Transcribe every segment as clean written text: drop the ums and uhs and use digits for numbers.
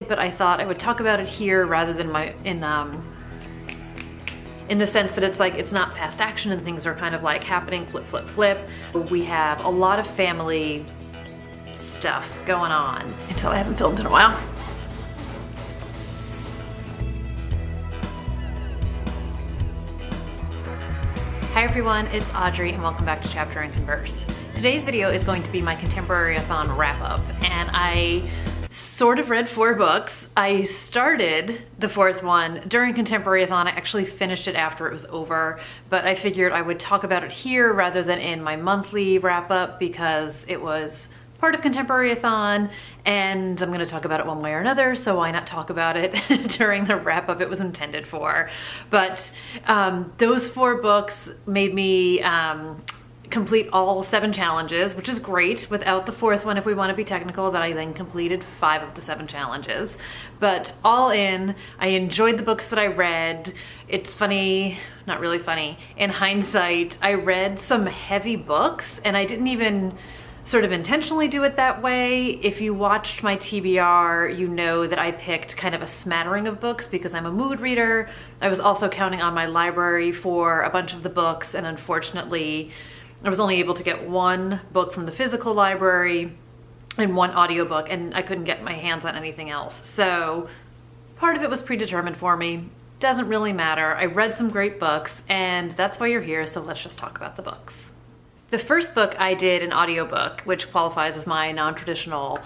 but I thought I would talk about it here rather than in the sense that it's like it's not fast action and things are kind of like happening flip, flip, flip. We have a lot of family stuff going on until I haven't filmed in a while. Hi everyone, it's Audrey and welcome back to Chapter and Converse. Today's video is going to be my Contemporary-A-Thon Wrap-Up, and I sort of read 4 books. I started the 4th one during Contemporary-A-Thon. I actually finished it after it was over, but I figured I would talk about it here rather than in my monthly wrap-up because it was part of Contemporary-A-Thon and I'm going to talk about it one way or another, so why not talk about it during the wrap-up it was intended for. But those 4 books made me complete all 7 challenges, which is great, without the 4th one if we want to be technical, that I then completed 5 of the 7 challenges. But all in, I enjoyed the books that I read. It's funny, not really funny, in hindsight, I read some heavy books and I didn't even sort of intentionally do it that way. If you watched my TBR, you know that I picked kind of a smattering of books because I'm a mood reader. I was also counting on my library for a bunch of the books, and unfortunately, I was only able to get 1 book from the physical library and 1 audiobook, and I couldn't get my hands on anything else. So part of it was predetermined for me. Doesn't really matter. I read some great books, and that's why you're here, so let's just talk about the books. The first book I did an audiobook, which qualifies as my non-traditional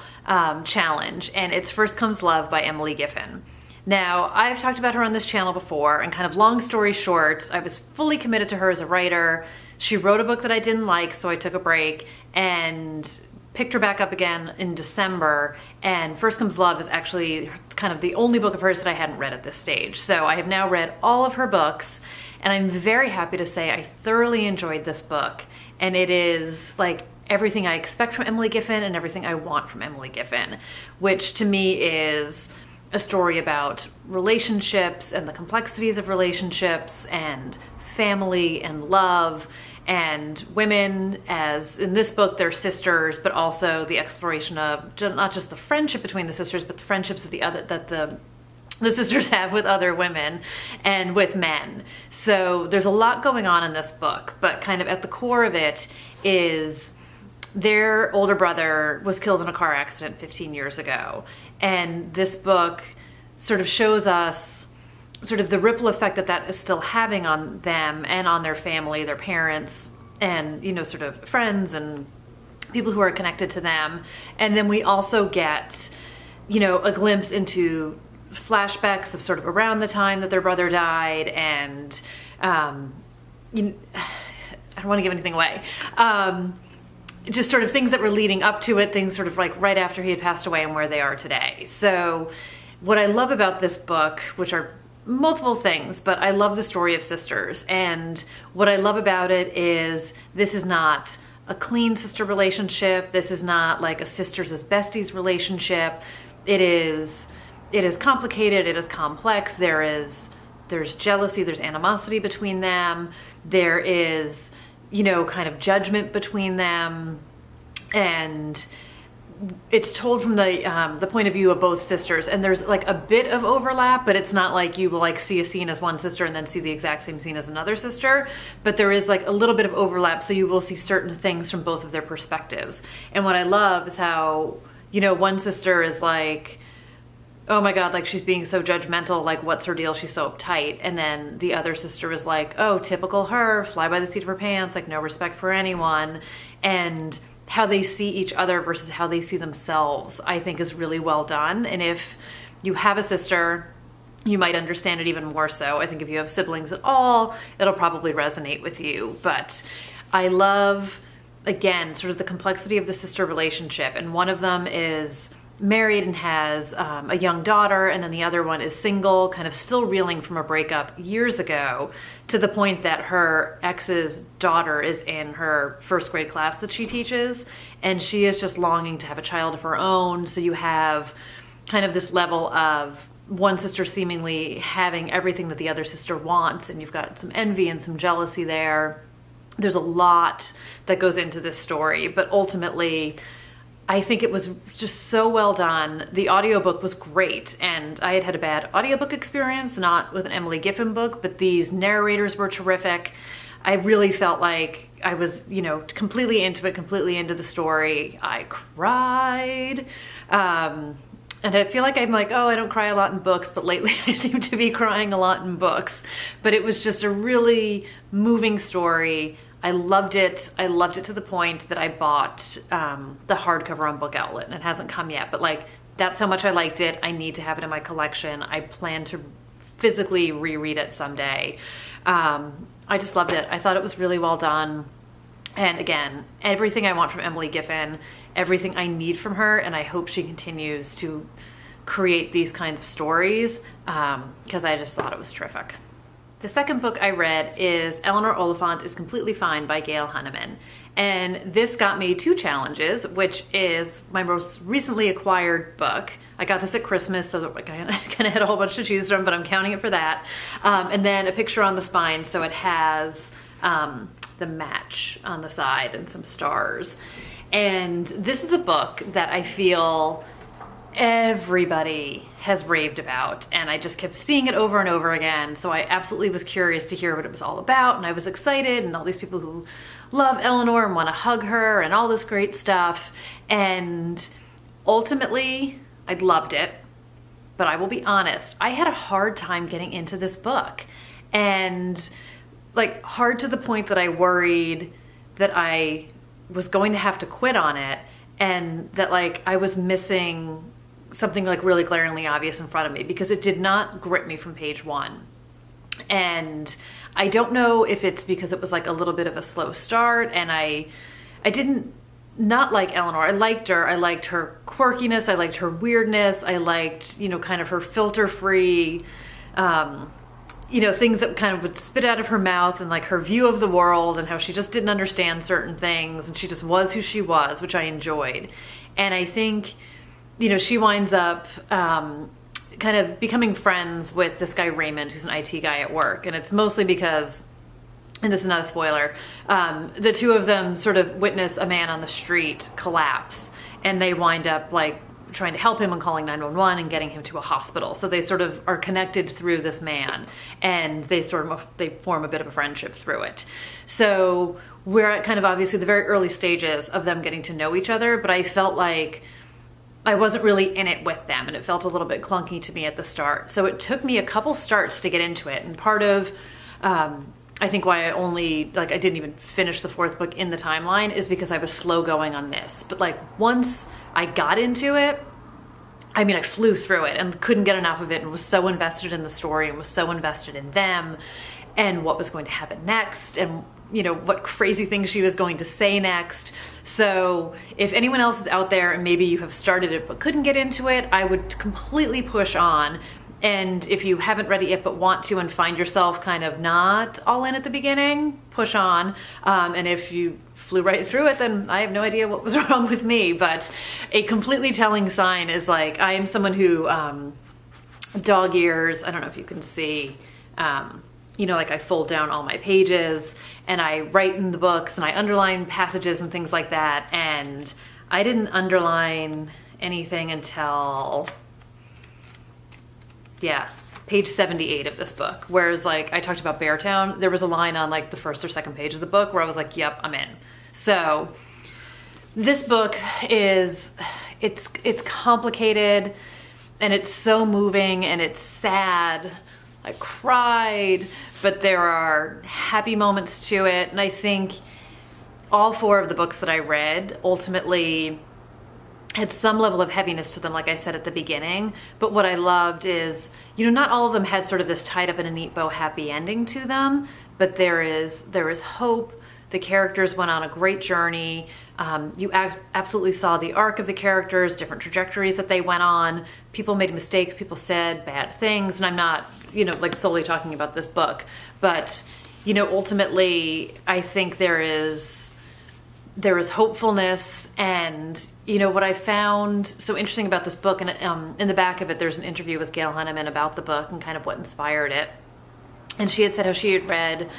challenge, and it's First Comes Love by Emily Giffin. Now, I've talked about her on this channel before, and kind of long story short, I was fully committed to her as a writer. She wrote a book that I didn't like, so I took a break and picked her back up again in December, and First Comes Love is actually kind of the only book of hers that I hadn't read at this stage. So I have now read all of her books, and I'm very happy to say I thoroughly enjoyed this book. And it is like everything I expect from Emily Giffin and everything I want from Emily Giffin, which to me is a story about relationships and the complexities of relationships and family and love and women, as in this book they're sisters, but also the exploration of not just the friendship between the sisters, but the friendships of the sisters have with other women and with men. So there's a lot going on in this book, but kind of at the core of it is their older brother was killed in a car accident 15 years ago. And this book sort of shows us sort of the ripple effect that that is still having on them and on their family, their parents, and, you know, sort of friends and people who are connected to them. And then we also get, you know, a glimpse into flashbacks of sort of around the time that their brother died, and I don't want to give anything away. Just sort of things that were leading up to it, things sort of like right after he had passed away and where they are today. So what I love about this book, which are multiple things, but I love the story of sisters. And what I love about it is this is not a clean sister relationship. This is not like a sisters as besties relationship. It is complicated, it is complex, there's jealousy, there's animosity between them, there is, you know, kind of judgment between them, and it's told from the point of view of both sisters, and there's like a bit of overlap, but it's not like you will like see a scene as one sister and then see the exact same scene as another sister, but there is like a little bit of overlap, so you will see certain things from both of their perspectives. And what I love is how, you know, one sister is like, oh my God, like she's being so judgmental, like what's her deal, she's so uptight. And then the other sister is like, oh, typical her, fly by the seat of her pants, like no respect for anyone. And how they see each other versus how they see themselves, I think is really well done. And if you have a sister, you might understand it even more so. I think if you have siblings at all, it'll probably resonate with you. But I love, again, sort of the complexity of the sister relationship. And one of them is married and has a young daughter, and then the other one is single, kind of still reeling from a breakup years ago, to the point that her ex's daughter is in her 1st grade class that she teaches, and she is just longing to have a child of her own. So you have kind of this level of one sister seemingly having everything that the other sister wants, and you've got some envy and some jealousy there. There's a lot that goes into this story, but ultimately I think it was just so well done. The audiobook was great, and I had had a bad audiobook experience, not with an Emily Giffin book, but these narrators were terrific. I really felt like I was, completely into it, completely into the story. I cried. And I feel like I'm like, oh, I don't cry a lot in books, but lately I seem to be crying a lot in books. But it was just a really moving story. I loved it. I loved it to the point that I bought the hardcover on Book Outlet, and it hasn't come yet. But like, that's how much I liked it. I need to have it in my collection. I plan to physically reread it someday. I just loved it. I thought it was really well done. And again, everything I want from Emily Giffin, everything I need from her, and I hope she continues to create these kinds of stories, because I just thought it was terrific. The second book I read is Eleanor Oliphant is Completely Fine by Gail Hunneman. And this got me 2 challenges, which is my most recently acquired book. I got this at Christmas, so I kind of had a whole bunch to choose from, but I'm counting it for that. And then a picture on the spine, so it has the match on the side and some stars. And this is a book that I feel everybody has raved about, and I just kept seeing it over and over again, so I absolutely was curious to hear what it was all about, and I was excited, and all these people who love Eleanor and want to hug her and all this great stuff. And ultimately I loved it, but I will be honest, I had a hard time getting into this book, and like hard to the point that I worried that I was going to have to quit on it, and that like I was missing something like really glaringly obvious in front of me, because it did not grip me from page 1. And I don't know if it's because it was like a little bit of a slow start, and I didn't not like Eleanor. I liked her. I liked her quirkiness. I liked her weirdness. I liked, kind of her filter-free, things that kind of would spit out of her mouth, and like her view of the world, and how she just didn't understand certain things, and she just was who she was, which I enjoyed. And I think, she winds up kind of becoming friends with this guy Raymond, who's an IT guy at work. And it's mostly because, and this is not a spoiler, the two of them sort of witness a man on the street collapse, and they wind up like trying to help him and calling 911 and getting him to a hospital. So they sort of are connected through this man, and they form a bit of a friendship through it. So we're at kind of obviously the very early stages of them getting to know each other, but I felt like I wasn't really in it with them, and it felt a little bit clunky to me at the start. So it took me a couple starts to get into it, and part of I think why I didn't even finish the 4th book in the timeline is because I was slow going on this. But like once I got into it, I flew through it and couldn't get enough of it, and was so invested in the story, and was so invested in them and what was going to happen next, and what crazy things she was going to say next. So if anyone else is out there and maybe you have started it but couldn't get into it, I would completely push on. And if you haven't read it yet but want to, and find yourself kind of not all in at the beginning, push on. And if you flew right through it, then I have no idea what was wrong with me. But a completely telling sign is like, I am someone who, dog ears, I don't know if you can see, like I fold down all my pages, and I write in the books, and I underline passages and things like that. And I didn't underline anything until, page 78 of this book. Whereas like I talked about Beartown, there was a line on like the 1st or 2nd page of the book where I was like, yep, I'm in. So this book it's complicated, and it's so moving, and it's sad. I cried, but there are happy moments to it. And I think all 4 of the books that I read ultimately had some level of heaviness to them, like I said at the beginning. But what I loved is, not all of them had sort of this tied up in a neat bow happy ending to them, but there is hope. The characters went on a great journey. You absolutely saw the arc of the characters, different trajectories that they went on. People made mistakes, people said bad things, and I'm not, like solely talking about this book, but, ultimately I think there is hopefulness. And, what I found so interesting about this book, and in the back of it, there's an interview with Gail Hunneman about the book and kind of what inspired it. And she had said how she had read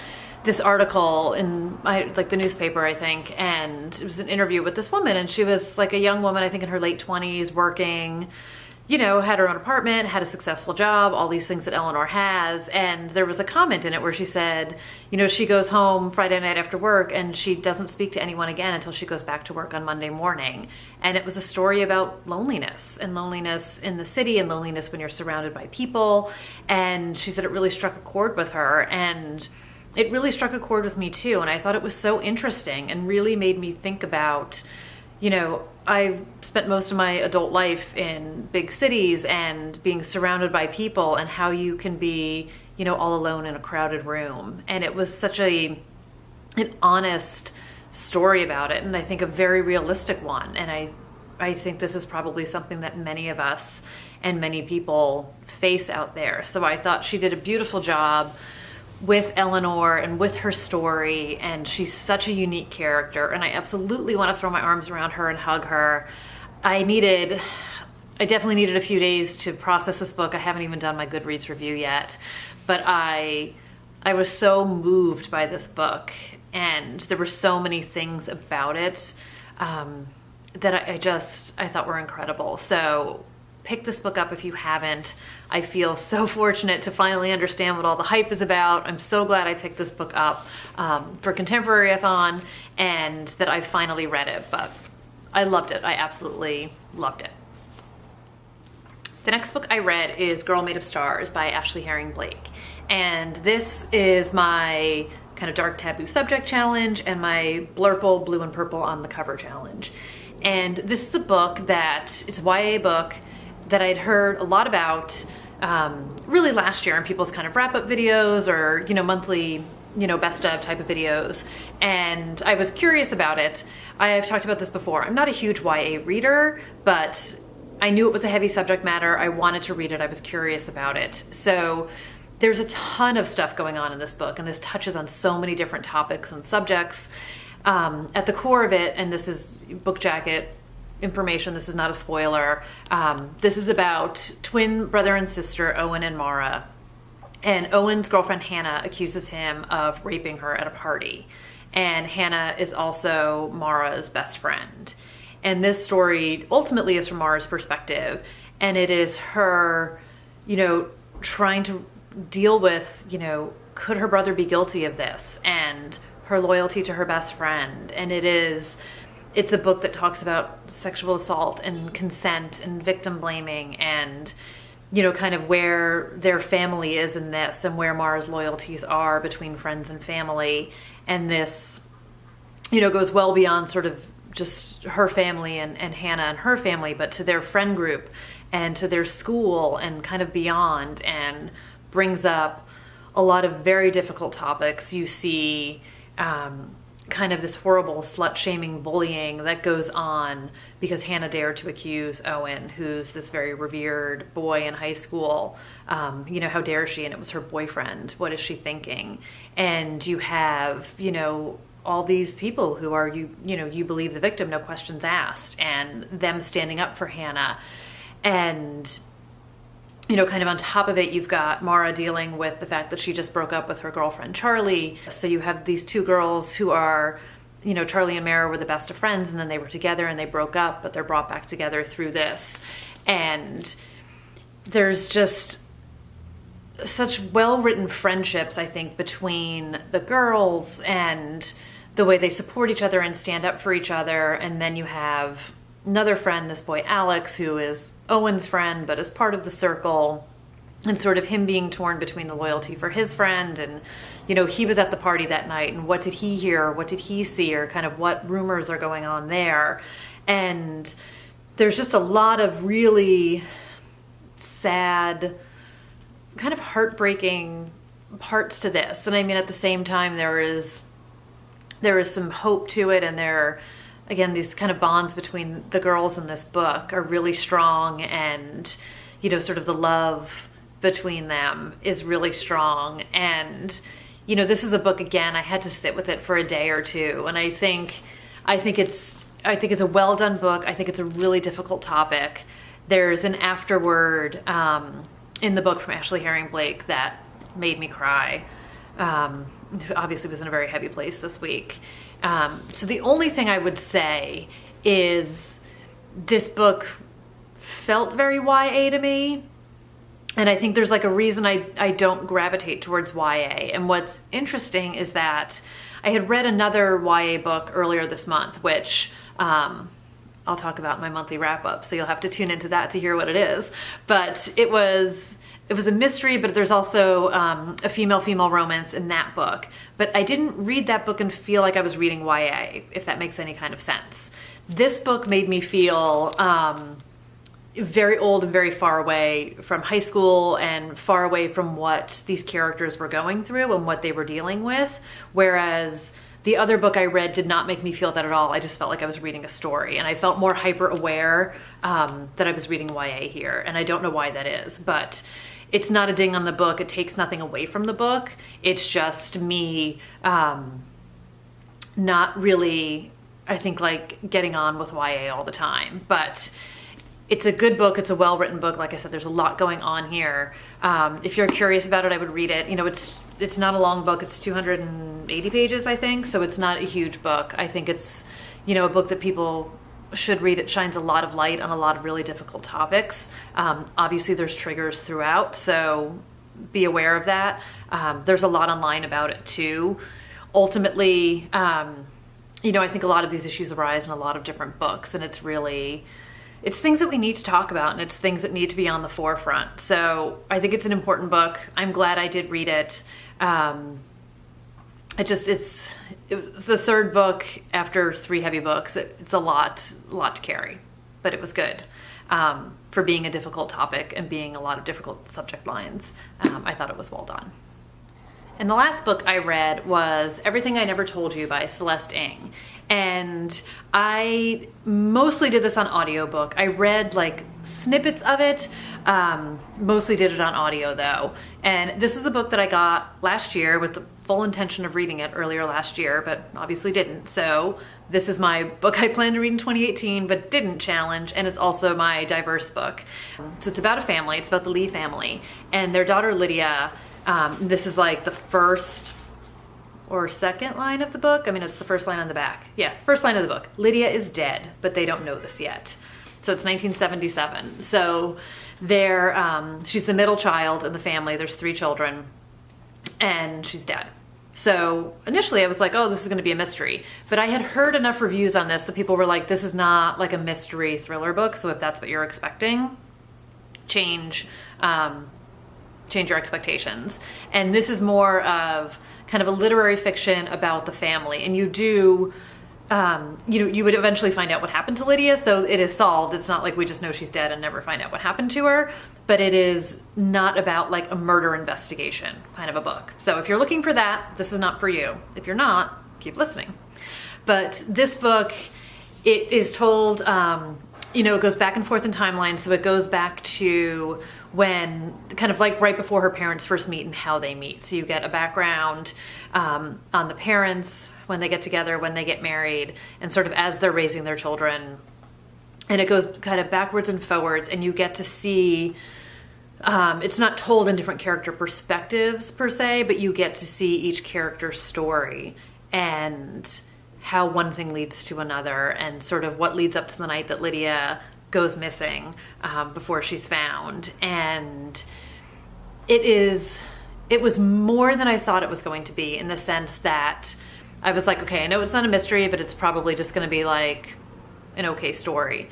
this article in like the newspaper, I think, and it was an interview with this woman, and she was like a young woman, I think in her late 20s, working, you know, had her own apartment, had a successful job, all these things that Eleanor has. And there was a comment in it where she said, you know, she goes home Friday night after work and she doesn't speak to anyone again until she goes back to work on Monday morning. And it was a story about loneliness, and loneliness in the city, and loneliness when you're surrounded by people. And she said it really struck a chord with her, and it really struck a chord with me too. And I thought it was so interesting and really made me think about, you know, I spent most of my adult life in big cities and being surrounded by people, and how you can be, you know, all alone in a crowded room. And it was such an honest story about it, and I think a very realistic one. And I think this is probably something that many of us and many people face out there. So I thought she did a beautiful job with Eleanor and with her story, and she's such a unique character, and I absolutely want to throw my arms around her and hug her. I definitely needed a few days to process this book. I haven't even done my Goodreads review yet, but I was so moved by this book, and there were so many things about it that I thought were incredible. So pick this book up if you haven't. I feel so fortunate to finally understand what all the hype is about. I'm so glad I picked this book up for Contemporary-A-Thon, and that I finally read it, but I loved it. I absolutely loved it. The next book I read is Girl Made of Stars by Ashley Herring Blake. And this is my kind of dark taboo subject challenge and my blurple blue and purple on the cover challenge. And this is a book it's a YA book that I'd heard a lot about really last year in people's kind of wrap-up videos, or, you know, monthly, you know, best of type of videos. And I was curious about it. I've talked about this before. I'm not a huge YA reader, but I knew it was a heavy subject matter. I wanted to read it. I was curious about it. So there's a ton of stuff going on in this book, and this touches on so many different topics and subjects. At the core of it, and this is book jacket information, this is not a spoiler, this is about twin brother and sister Owen and Mara, and Owen's girlfriend Hannah accuses him of raping her at a party, and Hannah is also Mara's best friend. And this story ultimately is from Mara's perspective, and it is her, you know, trying to deal with, you know, could her brother be guilty of this, and her loyalty to her best friend. And it's a book that talks about sexual assault and consent and victim blaming, and, you know, kind of where their family is in this, and where Mara's loyalties are between friends and family. And this, you know, goes well beyond sort of just her family and Hannah and her family, but to their friend group and to their school and kind of beyond, and brings up a lot of very difficult topics. You see kind of this horrible slut-shaming bullying that goes on because Hannah dared to accuse Owen, who's this very revered boy in high school. You know, how dare she? And it was her boyfriend. What is she thinking? And you have, you know, all these people who are, you know, you believe the victim, no questions asked, and them standing up for Hannah. And, you know, kind of on top of it, you've got Mara dealing with the fact that she just broke up with her girlfriend, Charlie. So you have these two girls who are, you know, Charlie and Mara were the best of friends, and then they were together and they broke up, but they're brought back together through this. And there's just such well-written friendships, I think, between the girls, and the way they support each other and stand up for each other. And then you have another friend, this boy Alex, who is Owen's friend but is part of the circle, and sort of him being torn between the loyalty for his friend, and, you know, he was at the party that night, and what did he hear, or what did he see, or kind of what rumors are going on there. And there's just a lot of really sad, kind of heartbreaking parts to this. And I mean, at the same time, there is some hope to it, and there, again, these kind of bonds between the girls in this book are really strong, and, you know, sort of the love between them is really strong. And, you know, this is a book, again, I had to sit with it for a day or two, and I think it's a well done book. I think it's a really difficult topic. There's an afterword in the book from Ashley Herring Blake that made me cry. obviously was in a very heavy place this week. So the only thing I would say is this book felt very YA to me. And I think there's like a reason I don't gravitate towards YA. And what's interesting is that I had read another YA book earlier this month, which I'll talk about in my monthly wrap-up, so you'll have to tune into that to hear what it is. But it was a mystery, but there's also a female-female romance in that book. But I didn't read that book and feel like I was reading YA, if that makes any kind of sense. This book made me feel very old and very far away from high school and far away from what these characters were going through and what they were dealing with. Whereas the other book I read did not make me feel that at all. I just felt like I was reading a story, and I felt more hyper aware that I was reading YA here. And I don't know why that is, but it's not a ding on the book. It takes nothing away from the book. It's just me not really, I think, like getting on with YA all the time. But it's a good book. It's a well-written book. Like I said, there's a lot going on here. If you're curious about it, I would read it. You know, it's not a long book. It's 280 pages, I think. So it's not a huge book. I think it's, you know, a book that people should read. It shines a lot of light on a lot of really difficult topics. Obviously, there's triggers throughout, so be aware of that. There's a lot online about it, too. Ultimately, you know, I think a lot of these issues arise in a lot of different books, and it's things that we need to talk about, and it's things that need to be on the forefront. So I think it's an important book. I'm glad I did read it. It was the third book after 3 heavy books. It's a lot to carry, but it was good for being a difficult topic and being a lot of difficult subject lines. I thought it was well done. And the last book I read was Everything I Never Told You by Celeste Ng. And I mostly did this on audiobook. I read like snippets of it, mostly did it on audio though. And this is a book that I got last year with the full intention of reading it earlier last year, but obviously didn't. So this is my book I planned to read in 2018, but didn't challenge. And it's also my diverse book. So it's about a family. It's about the Lee family and their daughter Lydia. This is like the first or second line of the book. I mean, it's the first line on the back. Yeah, first line of the book. Lydia is dead, but they don't know this yet. So it's 1977. So she's the middle child in the family. There's 3 children, and she's dead. So initially I was like, oh, this is going to be a mystery. But I had heard enough reviews on this that people were like, this is not like a mystery thriller book. So if that's what you're expecting, change your expectations. And this is more of kind of a literary fiction about the family. And you do, you would eventually find out what happened to Lydia. So it is solved. It's not like we just know she's dead and never find out what happened to her. But it is not about like a murder investigation kind of a book. So if you're looking for that, this is not for you. If you're not, keep listening. But this book, it is told, it goes back and forth in timeline. So it goes back to when kind of like right before her parents first meet and how they meet. So you get a background on the parents, when they get together, when they get married, and sort of as they're raising their children. And it goes kind of backwards and forwards, and you get to see, it's not told in different character perspectives per se, but you get to see each character's story and how one thing leads to another, and sort of what leads up to the night that Lydia goes missing before she's found. And it was more than I thought it was going to be, in the sense that I was like, okay, I know it's not a mystery, but it's probably just going to be like an okay story.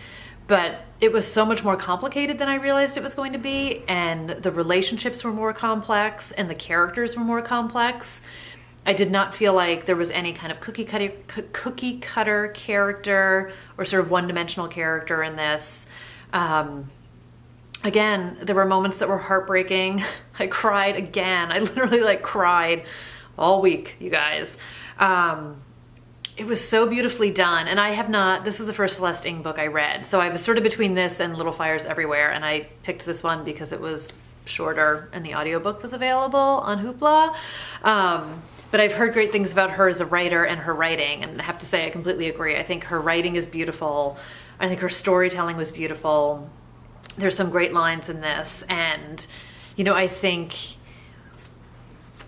But it was so much more complicated than I realized it was going to be, and the relationships were more complex, and the characters were more complex. I did not feel like there was any kind of cookie cutter character or sort of one-dimensional character in this. Again, there were moments that were heartbreaking. I cried again. I literally cried all week, you guys. It was so beautifully done. And this was the first Celeste Ng book I read. So I was sort of between this and Little Fires Everywhere. And I picked this one because it was shorter and the audiobook was available on Hoopla. But I've heard great things about her as a writer and her writing. And I have to say, I completely agree. I think her writing is beautiful. I think her storytelling was beautiful. There's some great lines in this. And, I think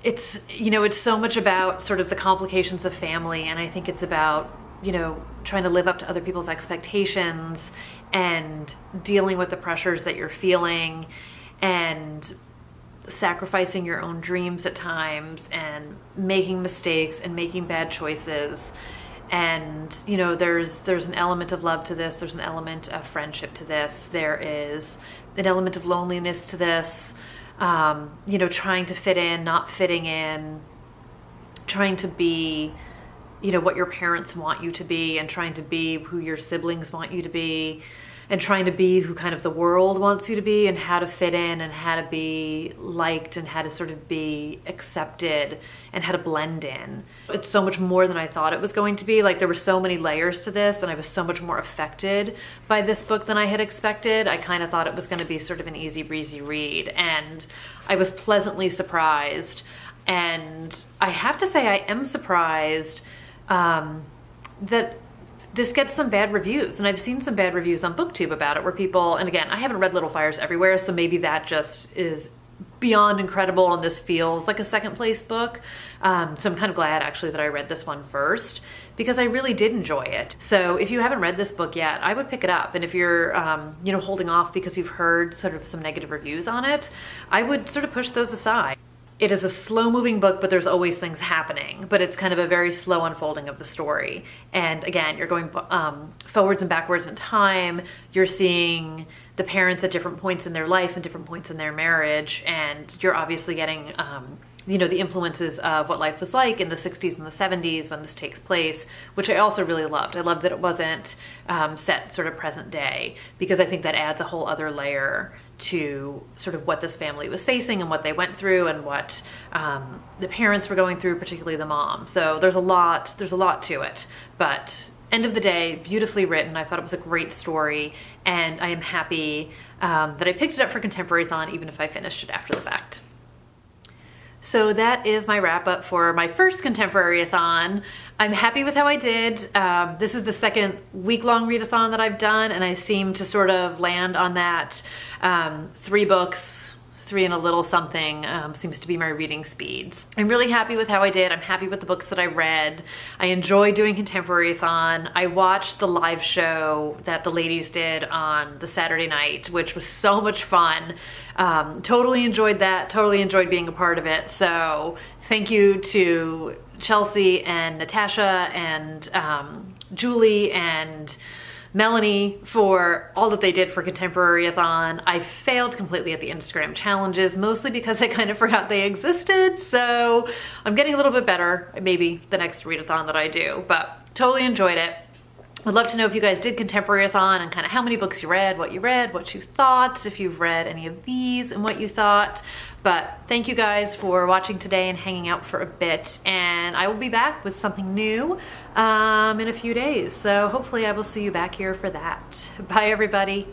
it's, you know, it's so much about sort of the complications of family, and I think it's about, you know, trying to live up to other people's expectations and dealing with the pressures that you're feeling and sacrificing your own dreams at times and making mistakes and making bad choices. And, you know, there's an element of love to this. There's an element of friendship to this. There is an element of loneliness to this. You know, trying to fit in, not fitting in, trying to be, you know, what your parents want you to be, and trying to be who your siblings want you to be, and trying to be who kind of the world wants you to be, and how to fit in, and how to be liked, and how to sort of be accepted, and how to blend in. It's so much more than I thought it was going to be. Like, there were so many layers to this, and I was so much more affected by this book than I had expected. I kind of thought it was going to be sort of an easy breezy read, and I was pleasantly surprised. And I have to say, I am surprised that this gets some bad reviews, and I've seen some bad reviews on BookTube about it, where people, and again, I haven't read Little Fires Everywhere, so maybe that just is beyond incredible, and this feels like a second place book. So I'm kind of glad actually that I read this one first, because I really did enjoy it. So if you haven't read this book yet, I would pick it up. And if you're, you know, holding off because you've heard sort of some negative reviews on it, I would sort of push those aside. It is a slow-moving book, but there's always things happening. But it's kind of a very slow unfolding of the story. And again, you're going forwards and backwards in time. You're seeing the parents at different points in their life and different points in their marriage. And you're obviously getting, you know, the influences of what life was like in the 60s and the 70s when this takes place, which I also really loved. I loved that it wasn't set sort of present day, because I think that adds a whole other layer to sort of what this family was facing and what they went through and what the parents were going through, particularly the mom. So there's a lot to it, but end of the day, beautifully written. I thought it was a great story, and I am happy that I picked it up for Contemporary-A-Thon, even if I finished it after the fact. So that is my wrap up for my first Contemporary-A-Thon. I'm happy with how I did. This is the second week-long readathon that I've done, and I seem to sort of land on that 3 books, 3 and a little something seems to be my reading speeds. I'm really happy with how I did. I'm happy with the books that I read. I enjoy doing Contemporary-A-Thon. I watched the live show that the ladies did on the Saturday night, which was so much fun. Totally enjoyed that, totally enjoyed being a part of it. So thank you to Chelsea and Natasha and Julie and Melanie for all that they did for Contemporary-A-Thon. I failed completely at the Instagram challenges, mostly because I kind of forgot they existed. So I'm getting a little bit better, maybe the next readathon that I do, but totally enjoyed it. I'd love to know if you guys did Contemporary-A-Thon and kind of how many books you read, what you thought, if you've read any of these and what you thought. But thank you guys for watching today and hanging out for a bit. And I will be back with something new in a few days. So hopefully I will see you back here for that. Bye, everybody.